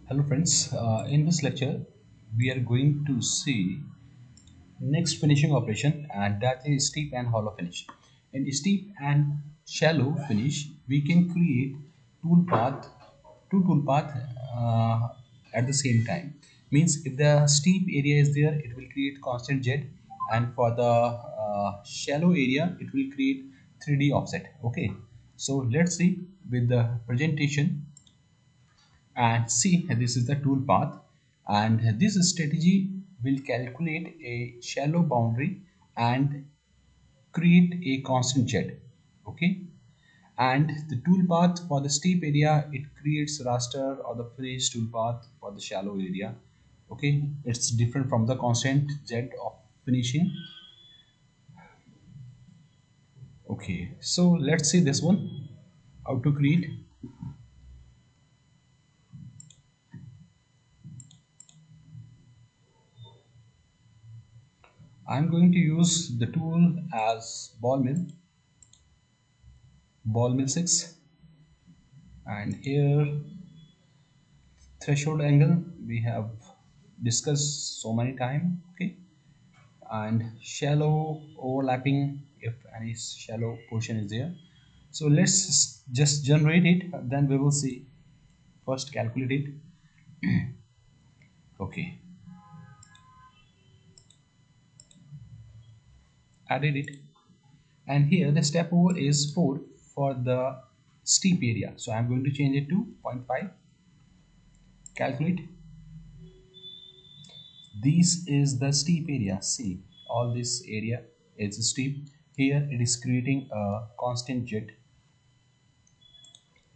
Hello friends, in this lecture we are going to see next finishing operation, and that is steep and hollow finish. In steep and shallow finish we can create tool path, two tool path at the same time. Means if the steep area is there it will create constant jet, and for the shallow area it will create 3D offset. Okay, so let's see with the presentation and see this is the tool path, and this strategy will calculate a shallow boundary and create a constant jet. Okay, and the tool path for the steep area it creates raster or the finish tool path for the shallow area. Okay, it's different from the constant jet of finishing. Okay, so let's see this one, how to create. I'm going to use the tool as ball mill 6, and here threshold angle we have discussed so many time. Okay, and shallow overlapping if any shallow portion is there. So let's just generate it, then we will see. First calculate it. Okay, added it, and here the step over is 4 for the steep area, so I'm going to change it to zero point 0.5. Calculate. This is the steep area. See, all this area is steep. Here it is creating a constant jet.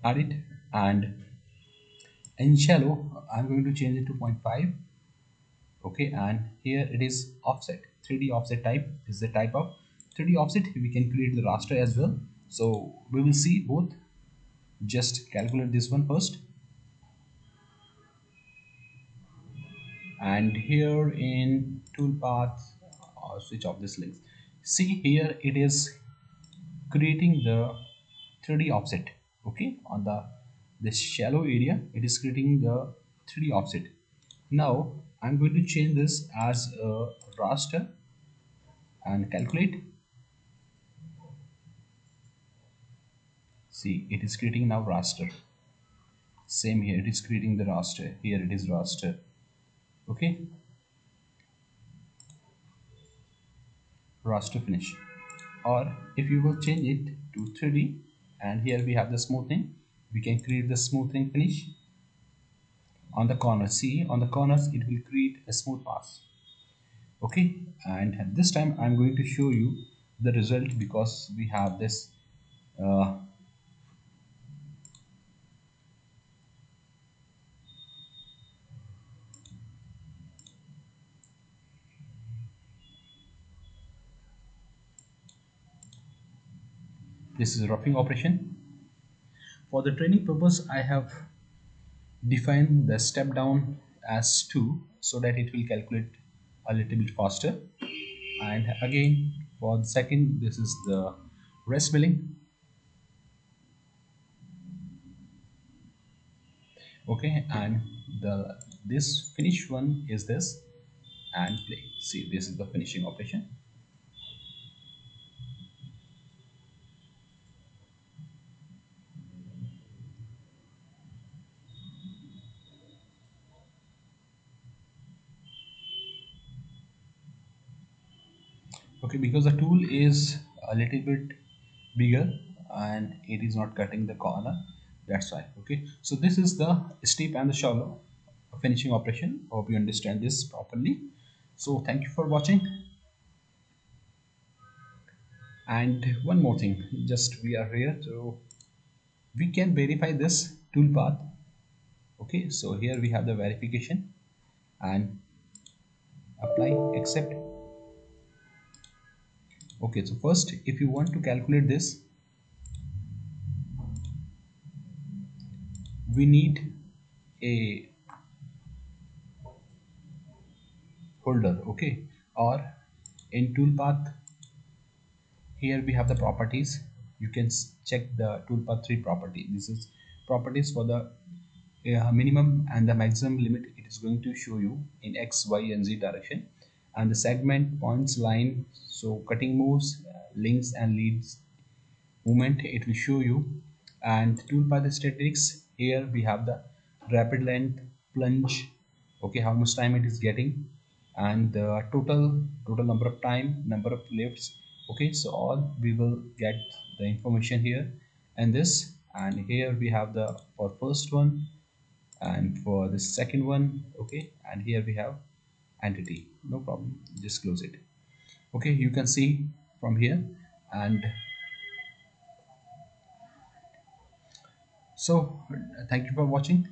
Add it, and in shallow I'm going to change it to zero point 0.5. Okay, and here it is offset. 3D offset type is the type of 3D offset. We can create the raster as well. So we will see both. Just calculate this one first, and here in toolpath switch off this link. See here it is creating the 3D offset. Okay, on the this shallow area it is creating the 3D offset. Now I'm going to change this as a raster and calculate. See, it is creating now raster. Same here, it is creating the raster. Here it is raster. Okay, raster finish. Or if you will change it to 3D, and here we have the smoothing, we can create the smoothing finish on the corner. See, on the corners it will create a smooth pass. Okay, and this time I'm going to show you the result, because we have this uh, this is roughing operation. For the training purpose I have defined the step down as 2, so that it will calculate a little bit faster. And again for the second, this is the rest milling. Okay, and the this finish one is this, and play. See, this is the finishing operation. Okay, because the tool is a little bit bigger and it is not cutting the corner, that's why. Okay, so this is the steep and the shallow finishing operation. Hope you understand this properly. So thank you for watching. And one more thing, just we are here to, we can verify this toolpath. Okay, so here we have the verification, and apply, accept. Okay, so first if you want to calculate this, we need a holder. Okay, or in toolpath, here we have the properties. You can check the toolpath 3 property. This is properties for the minimum and the maximum limit, it is going to show you in x, y, and z direction. And the segment, points, line, so cutting moves, links and leads movement, it will show you. And toolbar statistics, here we have the rapid length, plunge, okay, how much time it is getting, and the total number of time, number of lifts. Okay, so all we will get the information here. And this, and here we have the for first one and for the second one. Okay, and here we have entity, no problem, just close it. Okay, you can see from here. And so thank you for watching.